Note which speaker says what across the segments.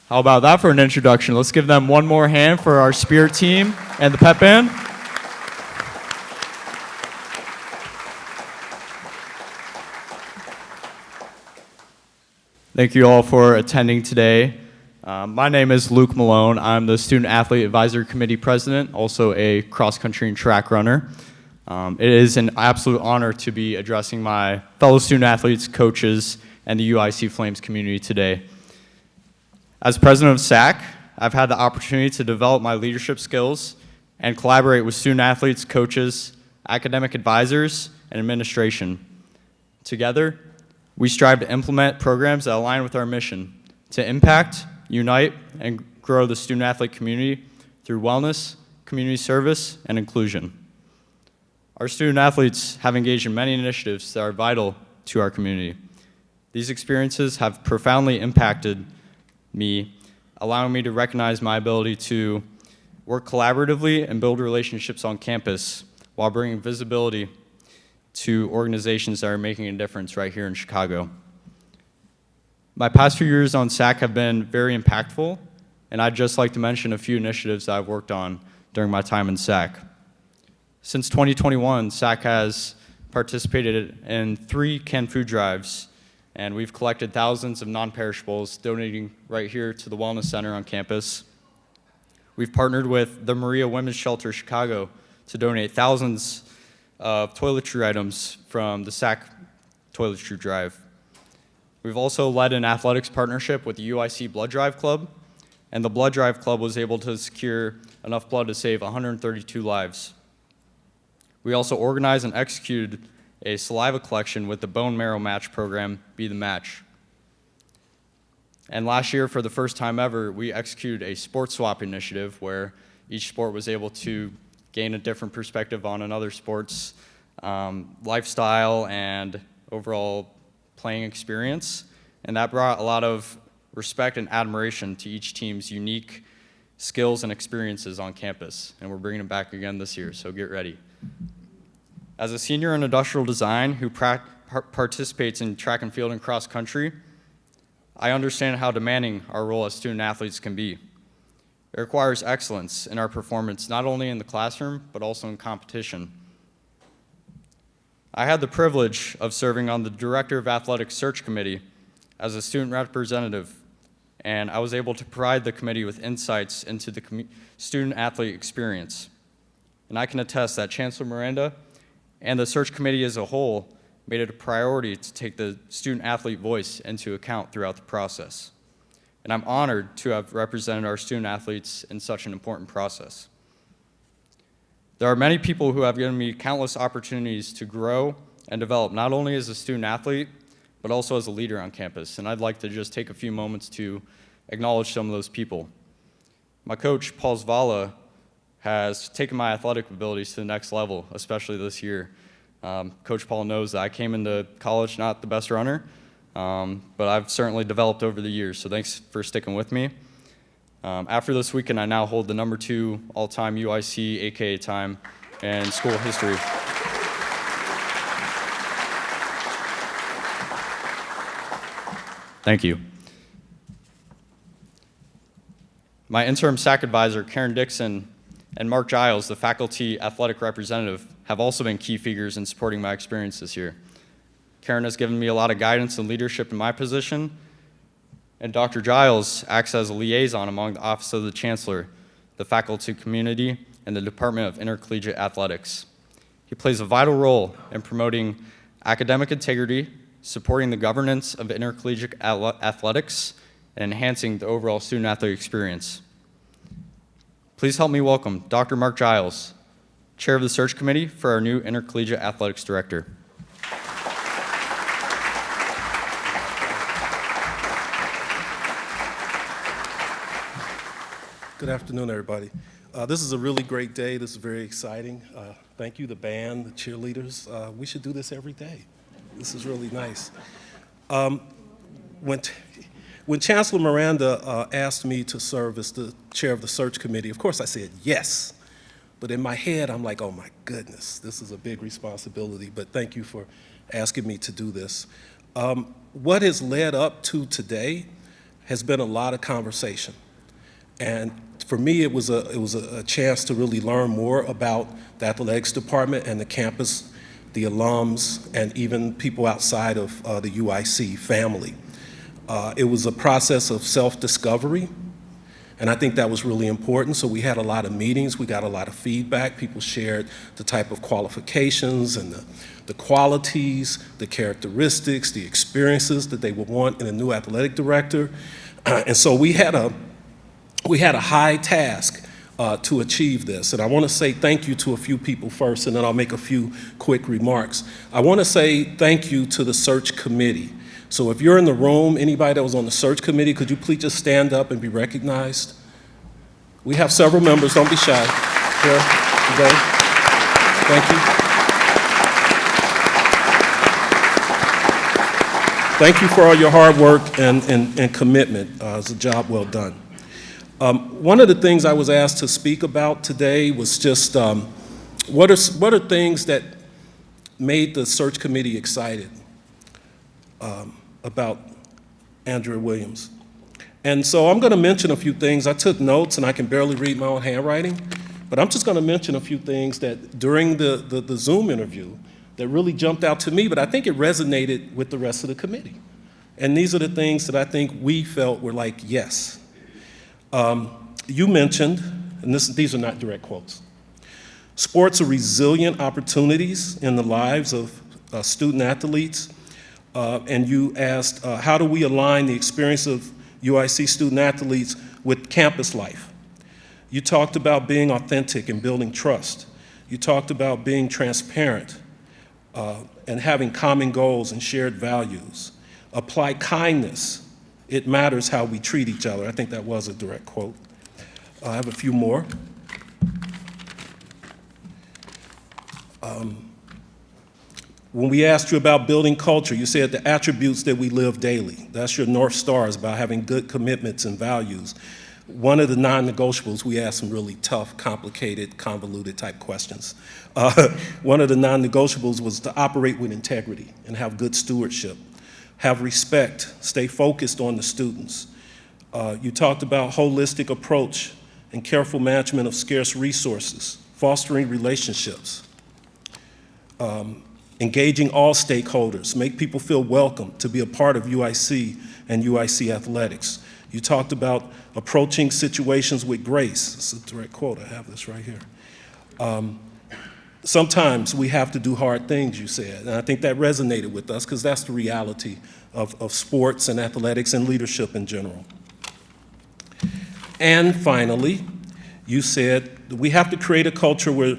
Speaker 1: How about that for an introduction? Let's give them one more hand for our Spirit team and the pep band. Thank you all for attending today. My name is Luke Malone. I'm the Student Athlete Advisory Committee President, also a cross-country and track runner. It is an absolute honor to be addressing my fellow student athletes, coaches, and the UIC Flames community today. As president of SAC, I've had the opportunity to develop my leadership skills and collaborate with student athletes, coaches, academic advisors, and administration. Together, we strive to implement programs that align with our mission to impact, unite, and grow the student athlete community through wellness, community service, and inclusion. Our student athletes have engaged in many initiatives that are vital to our community. These experiences have profoundly impacted me, allowing me to recognize my ability to work collaboratively and build relationships on campus while bringing visibility to organizations that are making a difference right here in Chicago. My past few years on SAC have been very impactful, and I'd just like to mention a few initiatives that I've worked on during my time in SAC. Since 2021, SAC has participated in 3 canned food drives, and we've collected thousands of non-perishables, donating right here to the Wellness Center on campus. We've partnered with the Maria Women's Shelter Chicago to donate thousands of toiletry items from the SAC toiletry drive. We've also led an athletics partnership with the UIC Blood Drive Club, and the Blood Drive Club was able to secure enough blood to save 132 lives. We also organized and executed a saliva collection with the bone marrow match program, Be the Match. And last year, for the first time ever, we executed a sports swap initiative where each sport was able to gain a different perspective on another sport's lifestyle and overall playing experience. And that brought a lot of respect and admiration to each team's unique skills and experiences on campus. And we're bringing it back again this year, so get ready. As a senior in industrial design who participates in track and field and cross country, I understand how demanding our role as student athletes can be. It requires excellence in our performance, not only in the classroom, but also in competition. I had the privilege of serving on the Director of Athletics Search Committee as a student representative, and I was able to provide the committee with insights into the student athlete experience. And I can attest that Chancellor Miranda and the search committee as a whole made it a priority to take the student athlete voice into account throughout the process. And I'm honored to have represented our student athletes in such an important process. There are many people who have given me countless opportunities to grow and develop, not only as a student athlete, but also as a leader on campus. And I'd like to just take a few moments to acknowledge some of those people. My coach, Paul Zvala, has taken my athletic abilities to the next level, especially this year. Coach Paul knows that I came into college not the best runner, but I've certainly developed over the years, so thanks for sticking with me. After this weekend, I now hold the #2 all-time UIC AKA time in school history. Thank you. My interim SAC advisor, Karen Dixon, and Mark Giles, the faculty athletic representative, have also been key figures in supporting my experience this year. Karen has given me a lot of guidance and leadership in my position, and Dr. Giles acts as a liaison among the Office of the Chancellor, the faculty community, and the Department of Intercollegiate Athletics. He plays a vital role in promoting academic integrity, supporting the governance of intercollegiate athletics, and enhancing the overall student-athlete experience. Please help me welcome Dr. Mark Giles, Chair of the Search Committee for our new Intercollegiate Athletics Director.
Speaker 2: Good afternoon, everybody. This is a really great day. This is very exciting. Thank you, the band, the cheerleaders. We should do this every day. This is really nice. When, when Chancellor Miranda asked me to serve as the chair of the search committee, of course I said yes. But in my head, I'm like, oh my goodness, this is a big responsibility, but thank you for asking me to do this. What has led up to today has been a lot of conversation. And for me, it was a chance to really learn more about the athletics department and the campus, the alums, and even people outside of the UIC family. It was a process of self-discovery, and I think that was really important. So we had a lot of meetings, we got a lot of feedback. People shared the type of qualifications and the qualities, the characteristics, the experiences that they would want in a new athletic director. And so we had a high task to achieve this. And I want to say thank you to a few people first, and then I'll make a few quick remarks. I want to say thank you to the search committee. So if you're in the room, anybody that was on the search committee, could you please just stand up and be recognized? We have several members, don't be shy. Here, today. Thank you. Thank you for all your hard work and commitment. It's a job well done. One of the things I was asked to speak about today was just what are things that made the search committee excited about Andrea Williams. And so I'm going to mention a few things. I took notes and I can barely read my own handwriting, but I'm just going to mention a few things that during the Zoom interview that really jumped out to me, but I think it resonated with the rest of the committee. And these are the things that I think we felt were like, yes. You mentioned, and these are not direct quotes, sports are resilient opportunities in the lives of student athletes. And you asked, how do we align the experience of UIC student athletes with campus life? You talked about being authentic and building trust. You talked about being transparent and having common goals and shared values. Apply kindness. It matters how we treat each other. I think that was a direct quote. I have a few more. When we asked you about building culture, you said the attributes that we live daily. That's your North Stars, about having good commitments and values. One of the non-negotiables, we asked some really tough, complicated, convoluted type questions. One of the non-negotiables was to operate with integrity and have good stewardship, have respect, stay focused on the students. You talked about holistic approach and careful management of scarce resources, fostering relationships. Engaging all stakeholders, make people feel welcome to be a part of UIC and UIC athletics. You talked about approaching situations with grace. It's a direct quote, I have this right here. Sometimes we have to do hard things, you said, and I think that resonated with us because that's the reality of sports and athletics and leadership in general. And finally, you said we have to create a culture where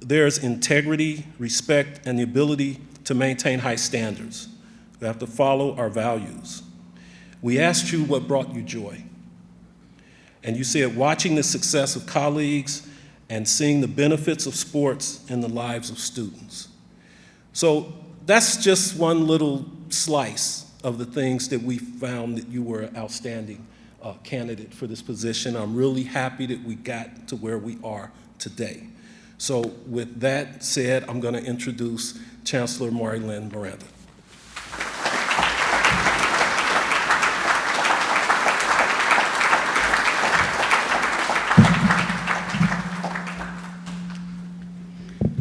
Speaker 2: there's integrity, respect, and the ability to maintain high standards. We have to follow our values. We asked you what brought you joy. And you said watching the success of colleagues and seeing the benefits of sports in the lives of students. So that's just one little slice of the things that we found that you were an outstanding candidate for this position. I'm really happy that we got to where we are today. So with that said, I'm going to introduce Chancellor Marilyn Miranda.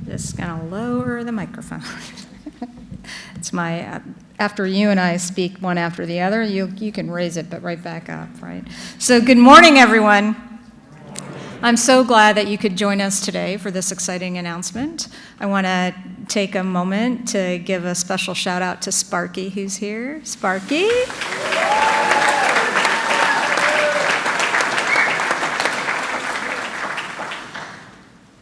Speaker 3: Just going to lower the microphone. It's my, after you and I speak one after the other, you can raise it, but right back up, right? So good morning, everyone. I'm so glad that you could join us today for this exciting announcement. I want to take a moment to give a special shout out to Sparky, who's here. Sparky.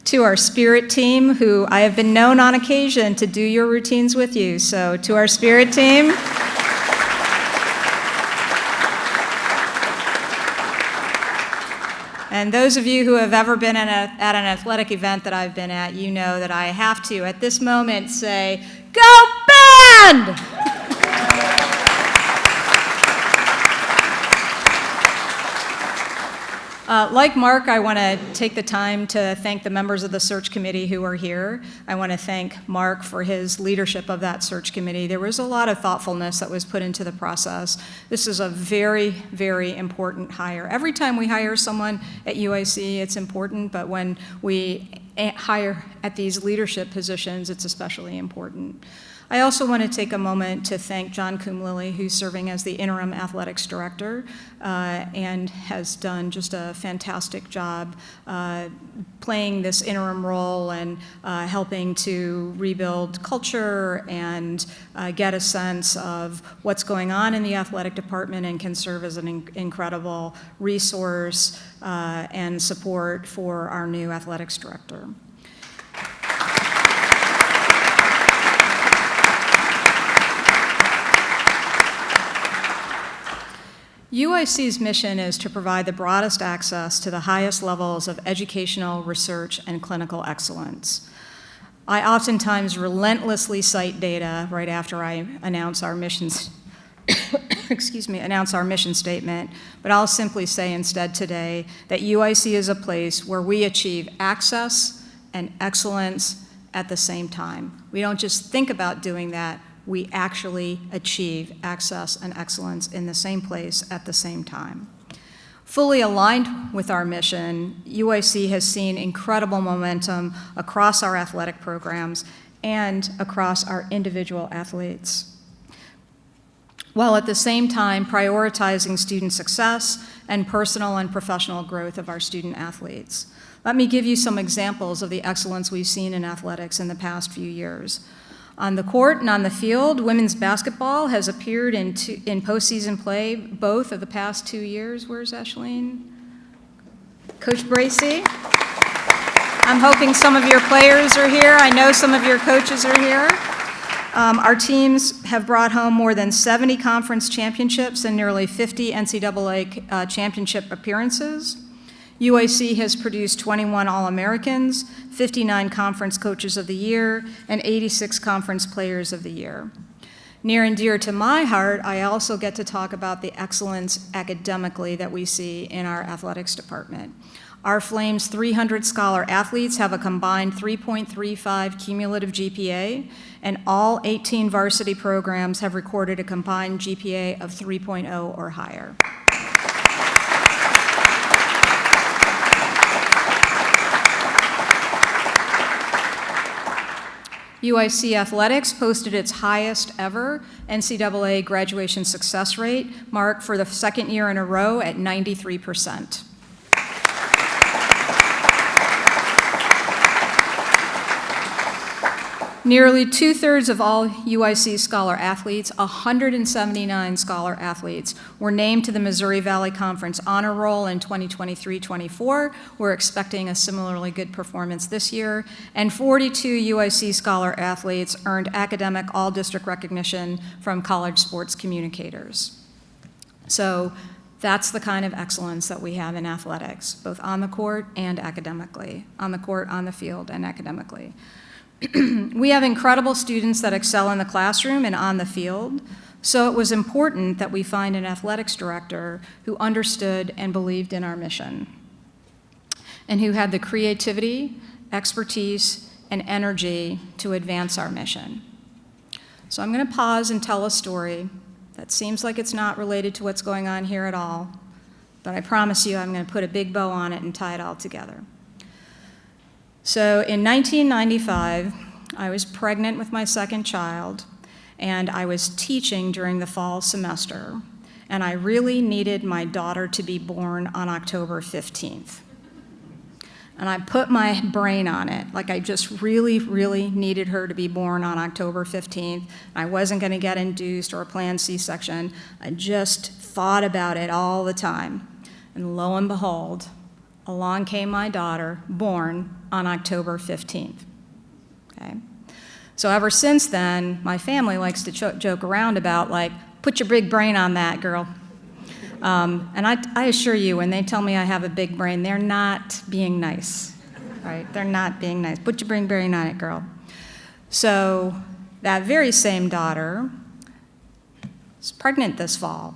Speaker 3: To our Spirit team, who I have been known on occasion to do your routines with you. So to our Spirit team. And those of you who have ever been at an athletic event that I've been at, you know that I have to, at this moment, say, "Go hand. Like Mark, I want to take the time to thank the members of the search committee who are here. I want to thank Mark for his leadership of that search committee. There was a lot of thoughtfulness that was put into the process. This is a very, very important hire. Every time we hire someone at UIC, it's important, but when we hire at these leadership positions, it's especially important. I also want to take a moment to thank John Kumlilly, who's serving as the interim athletics director and has done just a fantastic job playing this interim role and helping to rebuild culture and get a sense of what's going on in the athletic department and can serve as an incredible resource and support for our new athletics director. UIC's mission is to provide the broadest access to the highest levels of educational, research, and clinical excellence. I oftentimes relentlessly cite data right after I announce our missions, announce our mission statement, but I'll simply say instead today that UIC is a place where we achieve access and excellence at the same time. We don't just think about doing that, we actually achieve access and excellence in the same place at the same time. Fully aligned with our mission, UIC has seen incredible momentum across our athletic programs and across our individual athletes, while at the same time prioritizing student success and personal and professional growth of our student athletes. Let me give you some examples of the excellence we've seen in athletics in the past few years. On the court and on the field, women's basketball has appeared in postseason play both of the past 2 years. Where's Ashleen? Coach Bracey. I'm hoping some of your players are here. I know some of your coaches are here. Our teams have brought home more than 70 conference championships and nearly 50 NCAA championship appearances. UIC has produced 21 All-Americans, 59 Conference Coaches of the Year, and 86 Conference Players of the Year. Near and dear to my heart, I also get to talk about the excellence academically that we see in our athletics department. Our Flames 300 scholar athletes have a combined 3.35 cumulative GPA, and all 18 varsity programs have recorded a combined GPA of 3.0 or higher. UIC Athletics posted its highest ever NCAA graduation success rate, marked for the second year in a row at 93%. Nearly 2/3 of all UIC scholar athletes, 179 scholar athletes, were named to the Missouri Valley Conference Honor Roll in 2023-24. We're expecting a similarly good performance this year. And 42 UIC scholar athletes earned academic all-district recognition from college sports communicators. So that's the kind of excellence that we have in athletics, both on the court and academically, on the court, on the field, and academically. We have incredible students that excel in the classroom and on the field, so it was important that we find an athletics director who understood and believed in our mission, and who had the creativity, expertise, and energy to advance our mission. So I'm going to pause and tell a story that seems like it's not related to what's going on here at all, but I promise you I'm going to put a big bow on it and tie it all together. So in 1995, I was pregnant with my second child, and I was teaching during the fall semester, and I really needed my daughter to be born on October 15th. And I put my brain on it, like I just really, really needed her to be born on October 15th. I wasn't going to get induced or a planned C-section. I just thought about it all the time. And lo and behold, along came my daughter, born on October 15th. Okay? So ever since then, my family likes to joke around about, like, put your big brain on that, girl. And I assure you, when they tell me I have a big brain, they're not being nice, right? They're not being nice. Put your big brain on it, girl. So That very same daughter is pregnant this fall.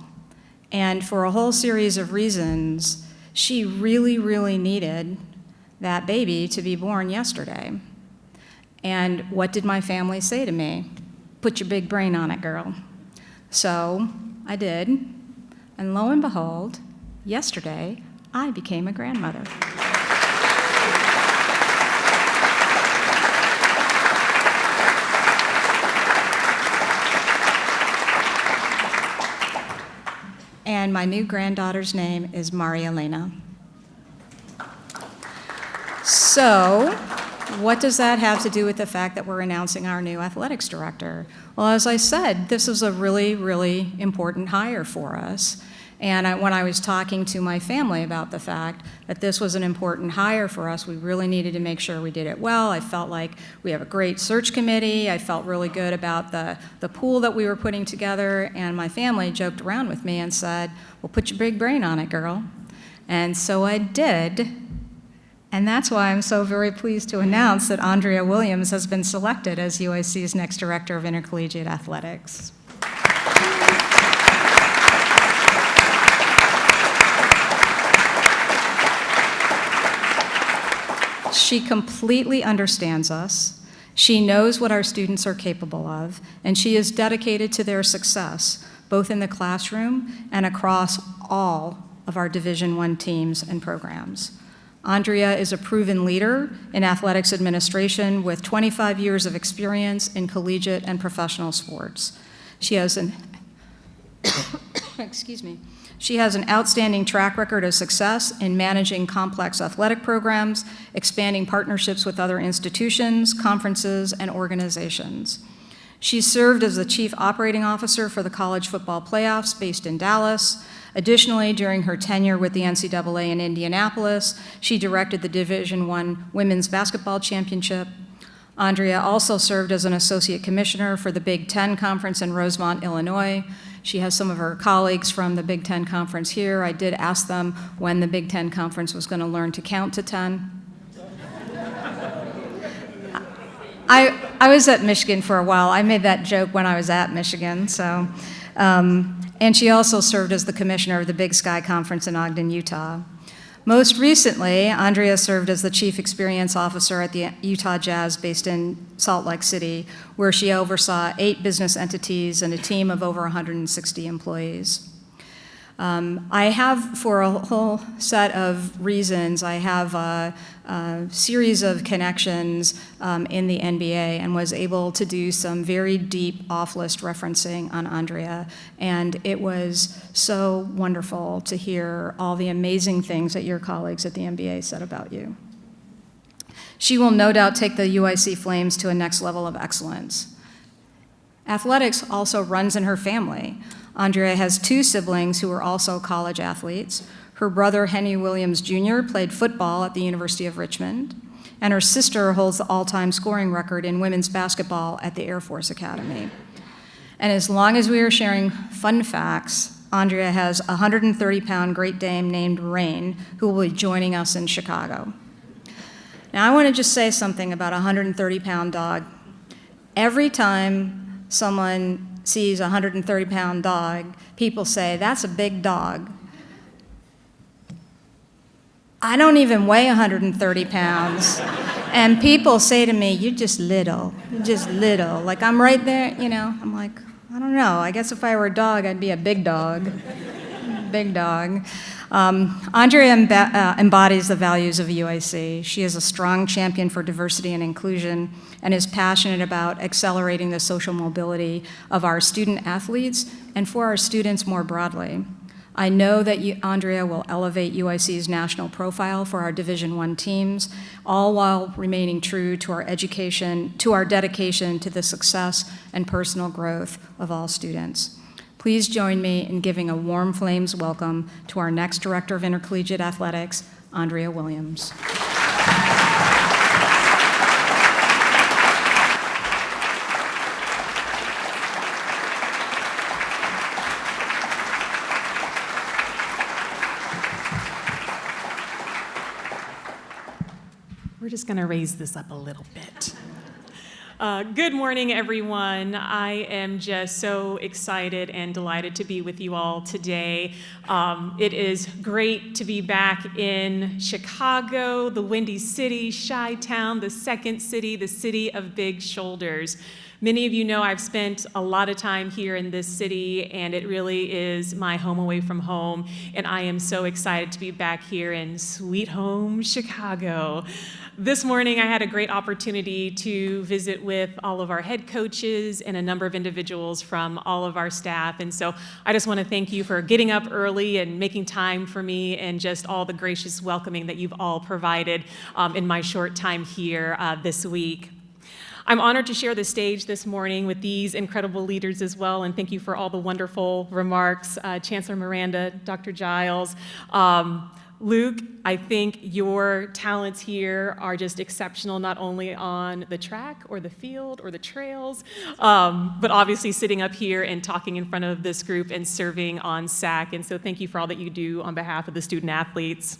Speaker 3: And for a whole series of reasons, she really, really needed that baby to be born yesterday. And what did my family say to me? Put your big brain on it, girl. So I did. And lo and behold, yesterday, I became a grandmother. And my new granddaughter's name is Maria Elena. So, what does that have to do with the fact that we're announcing our new athletics director? Well, as I said, this is a really, really important hire for us. And when I was talking to my family about the fact that this was an important hire for us, we really needed to make sure we did it well. I felt like we have a great search committee. I felt really good about the pool that we were putting together. And my family joked around with me and said, well, put your big brain on it, girl. And so I did. And that's why I'm so very pleased to announce that Andrea Williams has been selected as UIC's next director of intercollegiate athletics. She completely understands us. She knows what our students are capable of, and she is dedicated to their success, both in the classroom and across all of our Division I teams and programs. Andrea is a proven leader in athletics administration with 25 years of experience in collegiate and professional sports. She has an excuse me. She has an outstanding track record of success in managing complex athletic programs, expanding partnerships with other institutions, conferences, and organizations. She served as the Chief Operating Officer for the College Football Playoffs based in Dallas. Additionally, during her tenure with the NCAA in Indianapolis, she directed the Division I Women's Basketball Championship. Andrea also served as an Associate Commissioner for the Big Ten Conference in Rosemont, Illinois. She has some of her colleagues from the Big Ten Conference here. I did ask them when the Big Ten Conference was going to learn to count to 10. I was at Michigan for a while. I made that joke when I was at Michigan. So, and she also served as the commissioner of the Big Sky Conference in Ogden, Utah. Most recently, Andrea served as the Chief Experience Officer at the Utah Jazz based in Salt Lake City, where she oversaw 8 business entities and a team of over 160 employees. I have, for a whole set of reasons, I have a series of connections in the NBA and was able to do some very deep off-list referencing on Andrea, and it was so wonderful to hear all the amazing things that your colleagues at the NBA said about you. She will no doubt take the UIC Flames to a next level of excellence. Athletics also runs in her family. Andrea has 2 siblings who are also college athletes. Her brother, Henry Williams Jr., played football at the University of Richmond, and her sister holds the all-time scoring record in women's basketball at the Air Force Academy. And as long as we are sharing fun facts, Andrea has a 130-pound Great Dane named Rain, who will be joining us in Chicago. Now, I want to just say something about a 130-pound dog. Every time someone sees a 130-pound dog, people say, that's a big dog. I don't even weigh 130 pounds. And people say to me, you're just little, Like I'm right there, you know, I'm like, I don't know. I guess if I were a dog, I'd be a big dog. Big dog. Andrea embodies the values of UIC. She is a strong champion for diversity and inclusion and is passionate about accelerating the social mobility of our student athletes and for our students more broadly. I know that Andrea will elevate UIC's national profile for our Division I teams, all while remaining true to our education, to our dedication to the success and personal growth of all students. Please join me in giving a warm Flames welcome to our next Director of Intercollegiate Athletics, Andrea Williams.
Speaker 4: We're just going to raise this up a little bit. Good morning, everyone. I am just so excited and delighted to be with you all today. It is great to be back in Chicago, the Windy City, Chi-Town, the second city, the city of big shoulders. Many of you know I've spent a lot of time here in this city, and it really is my home away from home, and I am so excited to be back here in sweet home Chicago. This morning, I had a great opportunity to visit with all of our head coaches and a number of individuals from all of our staff. And so I just want to thank you for getting up early and making time for me and just all the gracious welcoming that you've all provided in my short time here this week. I'm honored to share the stage this morning with these incredible leaders as well, and thank you for all the wonderful remarks, Chancellor Miranda, Dr. Giles. Luke, I think your talents here are just exceptional, not only on the track or the field or the trails, but obviously sitting up here and talking in front of this group and serving on SAC. And so thank you for all that you do on behalf of the student athletes.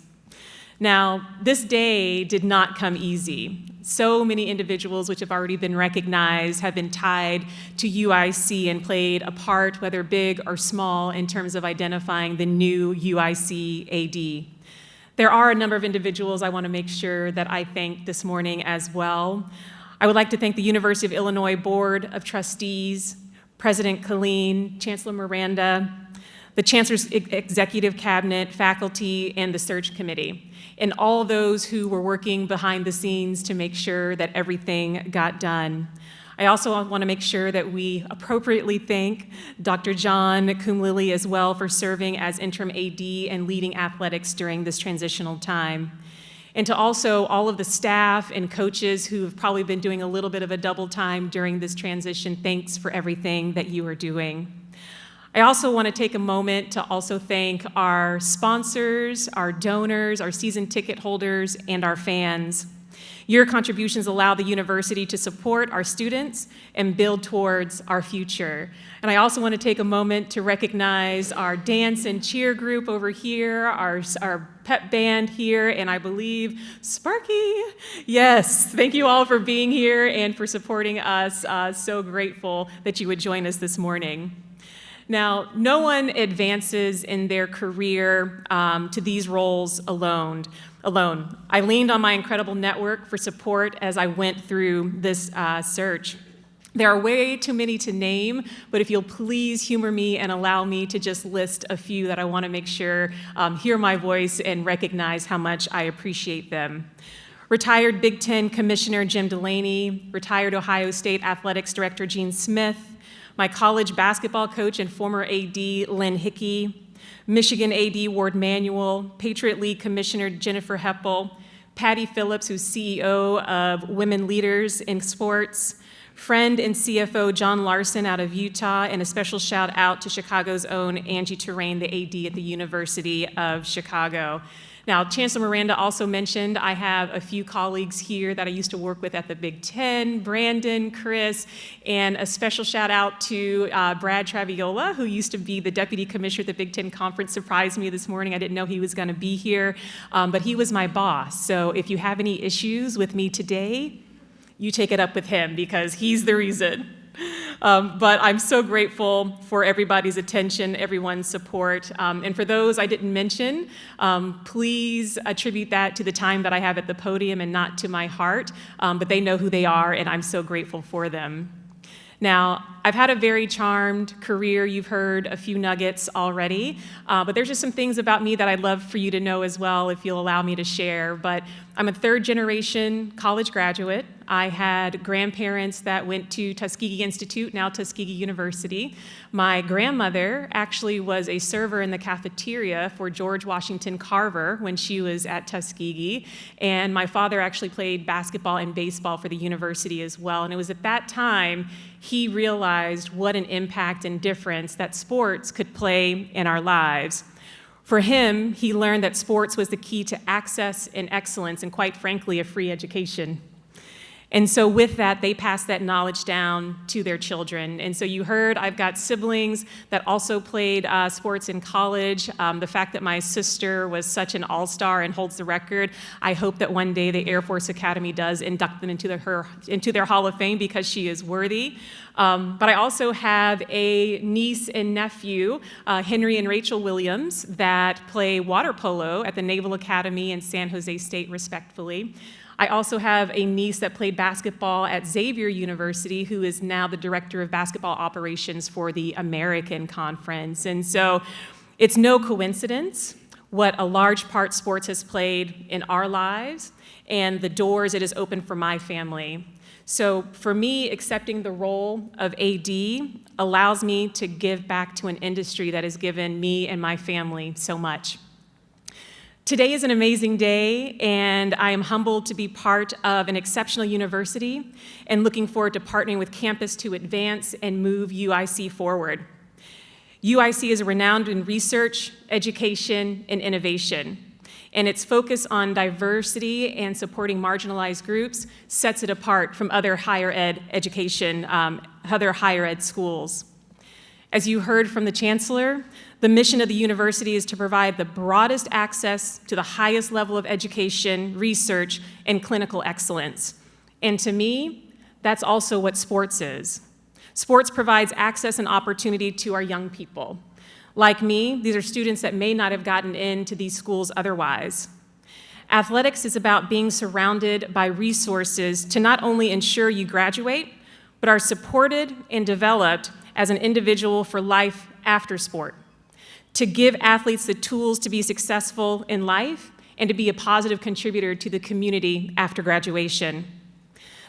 Speaker 4: Now, this day did not come easy. So many individuals which have already been recognized have been tied to UIC and played a part, whether big or small, in terms of identifying the new UIC AD. There are a number of individuals I want to make sure that I thank this morning as well. I would like to thank the University of Illinois Board of Trustees, President Colleen, Chancellor Miranda, the Chancellor's Executive Cabinet, faculty, and the Search Committee, and all those who were working behind the scenes to make sure that everything got done. I also want to make sure that we appropriately thank Dr. John Kumlili as well for serving as interim AD and leading athletics during this transitional time. And to also all of the staff and coaches who have probably been doing a little bit of a double time during this transition, thanks for everything that you are doing. I also want to take a moment to also thank our sponsors, our donors, our season ticket holders, and our fans. Your contributions allow the university to support our students and build towards our future. And I also want to take a moment to recognize our dance and cheer group over here, our pep band here, and I believe Sparky. Yes, thank you all for being here and for supporting us. So grateful that you would join us this morning. Now, no one advances in their career to these roles alone. I leaned on my incredible network for support as I went through this search. There are way too many to name, but if you'll please humor me and allow me to just list a few that I want to make sure hear my voice and recognize how much I appreciate them. Retired Big Ten Commissioner Jim Delaney, retired Ohio State Athletics Director Gene Smith, my college basketball coach and former AD Lynn Hickey, Michigan AD Ward Manuel, Patriot League Commissioner Jennifer Heppel, Patty Phillips, who's CEO of Women Leaders in Sports, friend and CFO John Larson out of Utah, and a special shout out to Chicago's own Angie Terrain, the AD at the University of Chicago. Now, Chancellor Miranda also mentioned I have a few colleagues here that I used to work with at the Big Ten, Brandon, Chris, and a special shout out to Brad Traviola, who used to be the Deputy Commissioner at the Big Ten Conference. Surprised me this morning. I didn't know he was going to be here, but he was my boss. So if you have any issues with me today, you take it up with him because he's the reason. But I'm so grateful for everybody's attention, everyone's support. And for those I didn't mention, please attribute that to the time that I have at the podium and not to my heart. But they know who they are, and I'm so grateful for them. Now, I've had a very charmed career. You've heard a few nuggets already, but there's just some things about me that I'd love for you to know as well if you'll allow me to share. But I'm a third-generation college graduate. I had grandparents that went to Tuskegee Institute, now Tuskegee University. My grandmother actually was a server in the cafeteria for George Washington Carver when she was at Tuskegee, and my father actually played basketball and baseball for the university as well. And it was at that time he realized what an impact and difference that sports could play in our lives. For him, he learned that sports was the key to access and excellence and, quite frankly, a free education. And so with that, they pass that knowledge down to their children. And so you heard I've got siblings that also played sports in college. The fact that my sister was such an all-star and holds the record, I hope that one day the Air Force Academy does induct them into their Hall of Fame because she is worthy. But I also have a niece and nephew, Henry and Rachel Williams, that play water polo at the Naval Academy and San Jose State, respectively. I also have a niece that played basketball at Xavier University, who is now the director of basketball operations for the American Conference. And so it's no coincidence what a large part sports has played in our lives and the doors it has opened for my family. So for me, accepting the role of AD allows me to give back to an industry that has given me and my family so much. Today is an amazing day, and I am humbled to be part of an exceptional university and looking forward to partnering with campus to advance and move UIC forward. UIC is renowned in research, education, and innovation, and its focus on diversity and supporting marginalized groups sets it apart from other higher ed education, other higher ed schools. As you heard from the Chancellor, the mission of the university is to provide the broadest access to the highest level of education, research, and clinical excellence. And to me, that's also what sports is. Sports provides access and opportunity to our young people. Like me, these are students that may not have gotten into these schools otherwise. Athletics is about being surrounded by resources to not only ensure you graduate, but are supported and developed as an individual for life after sport, to give athletes the tools to be successful in life and to be a positive contributor to the community after graduation.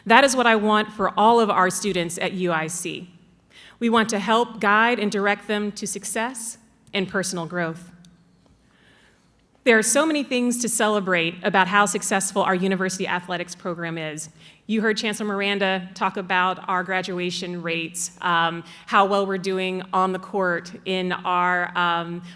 Speaker 4: That is what I want for all of our students at UIC. We want to help guide and direct them to success and personal growth. There are so many things to celebrate about how successful our university athletics program is. You heard Chancellor Miranda talk about our graduation rates, how well we're doing on the court in our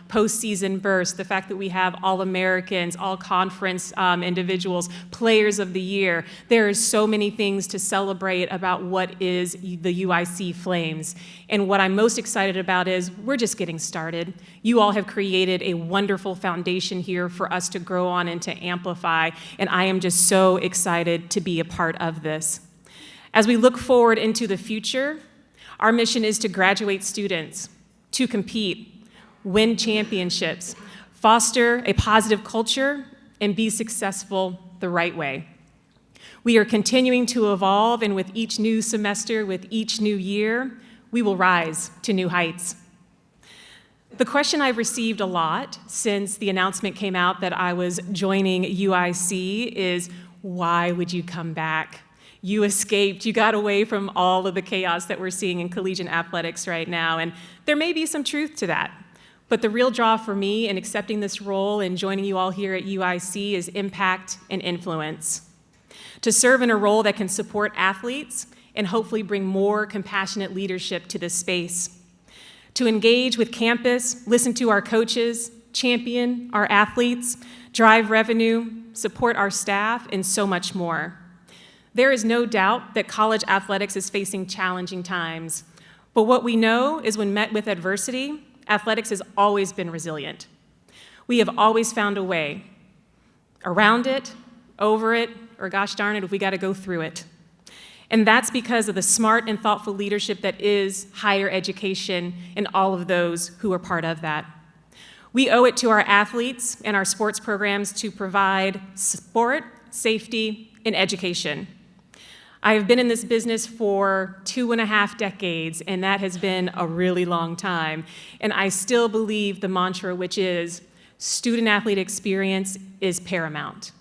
Speaker 4: postseason burst, the fact that we have All-Americans, all-conference individuals, players of the year. There are so many things to celebrate about what is the UIC Flames. And what I'm most excited about is we're just getting started. You all have created a wonderful foundation here for us to grow on and to amplify, and I am just so excited to be a part of this. As we look forward into the future, our mission is to graduate students, to compete, win championships, foster a positive culture, and be successful the right way. We are continuing to evolve, and with each new semester, with each new year, we will rise to new heights. The question I've received a lot since the announcement came out that I was joining UIC is, why would you come back? You escaped, you got away from all of the chaos that we're seeing in collegiate athletics right now, and there may be some truth to that. But the real draw for me in accepting this role and joining you all here at UIC is impact and influence. To serve in a role that can support athletes and hopefully bring more compassionate leadership to this space. To engage with campus, listen to our coaches, champion our athletes, drive revenue, support our staff, and so much more. There is no doubt that college athletics is facing challenging times, but what we know is when met with adversity, athletics has always been resilient. We have always found a way around it, over it, or gosh darn it, if we got to go through it. And that's because of the smart and thoughtful leadership that is higher education and all of those who are part of that. We owe it to our athletes and our sports programs to provide sport, safety, and education. I have been in this business for 2.5 decades, and that has been a really long time. And I still believe the mantra, which is student-athlete experience is paramount.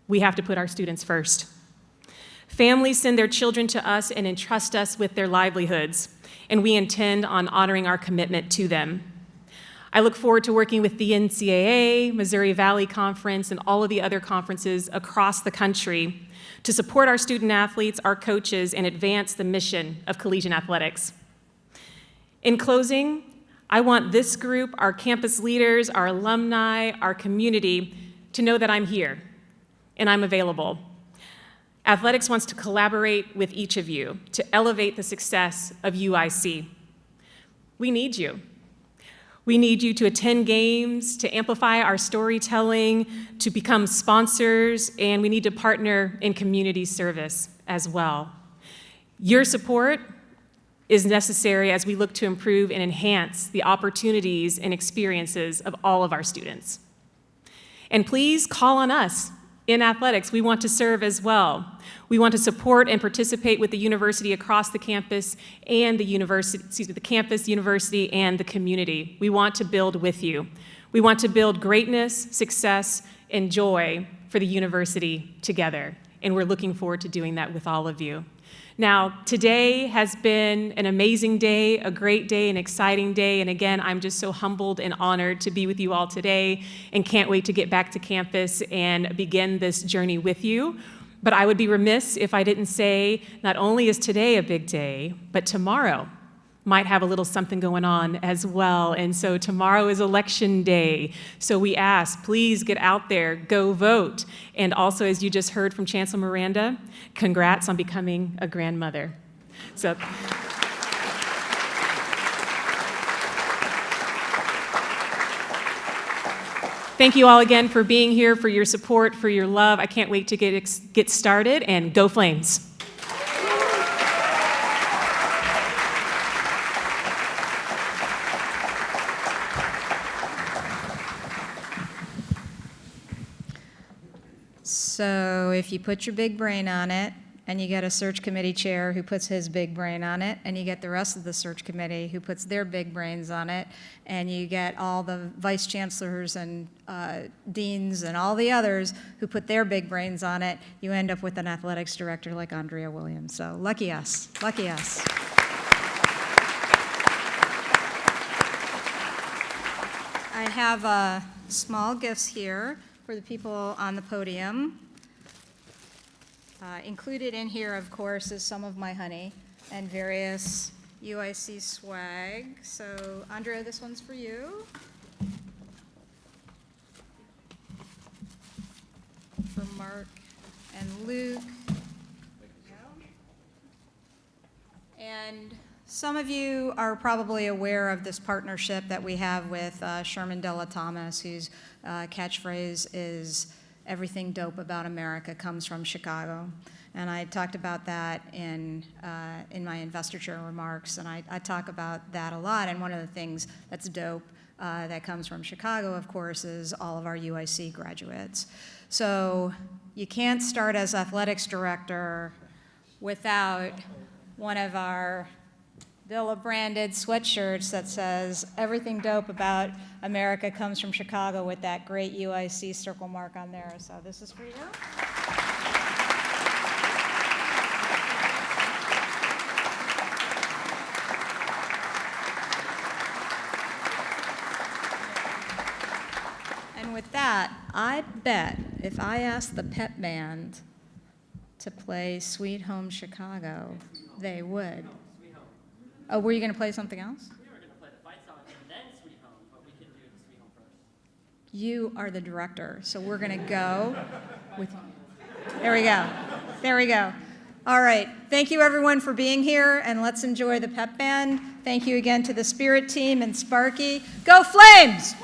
Speaker 4: We have to put our students first. Families send their children to us and entrust us with their livelihoods, and we intend on honoring our commitment to them. I look forward to working with the NCAA, Missouri Valley Conference, and all of the other conferences across the country to support our student athletes, our coaches, and advance the mission of collegiate athletics. In closing, I want this group, our campus leaders, our alumni, our community, to know that I'm here and I'm available. Athletics wants to collaborate with each of you to elevate the success of UIC. We need you. We need you to attend games, to amplify our storytelling, to become sponsors, and we need to partner in community service as well. Your support is necessary as we look to improve and enhance the opportunities and experiences of all of our students. And please call on us. In athletics, we want to serve as well. We want to support and participate with the university across the campus and the campus, university, and the community. We want to build with you. We want to build greatness, success, and joy for the university together. And we're looking forward to doing that with all of you. Now, today has been an amazing day, a great day, an exciting day, and again, I'm just so humbled and honored to be with you all today and can't wait to get back to campus and begin this journey with you. But I would be remiss if I didn't say not only is today a big day, but tomorrow might have a little something going on as well. And so tomorrow is election day. So we ask, please get out there, go vote. And also, as you just heard from Chancellor Miranda, congrats on becoming a grandmother. So. Thank you all again for being here, for your support, for your love. I can't wait to get started, and go Flames.
Speaker 3: So if you put your big brain on it, and you get a search committee chair who puts his big brain on it, and you get the rest of the search committee who puts their big brains on it, and you get all the vice chancellors and deans and all the others who put their big brains on it, you end up with an athletics director like Andrea Williams. So lucky us, lucky us. I have small gifts here for the people on the podium. Included in here, of course, is some of my honey and various UIC swag. So, Andrea, this one's for you. For Mark and Luke. And some of you are probably aware of this partnership that we have with Sherman Della Thomas, whose catchphrase is "Everything dope about America comes from Chicago." And I talked about that in my investiture remarks, and I talk about that a lot. And one of the things that's dope that comes from Chicago, of course, is all of our UIC graduates. So you can't start as athletics director without one of our Villa-branded sweatshirts that says "Everything dope about America comes from Chicago" with that great UIC circle mark on there. So this is for you. And with that, I bet if I asked the pep band to play Sweet Home Chicago, they would. Oh, were you going to play something else?
Speaker 5: We were going to play the fight song and then Sweet Home, but we can do the Sweet Home first.
Speaker 3: You are the director, so we're going to go with. There we go. There we go. All right. Thank you, everyone, for being here, and let's enjoy the pep band. Thank you again to the Spirit team and Sparky. Go Flames!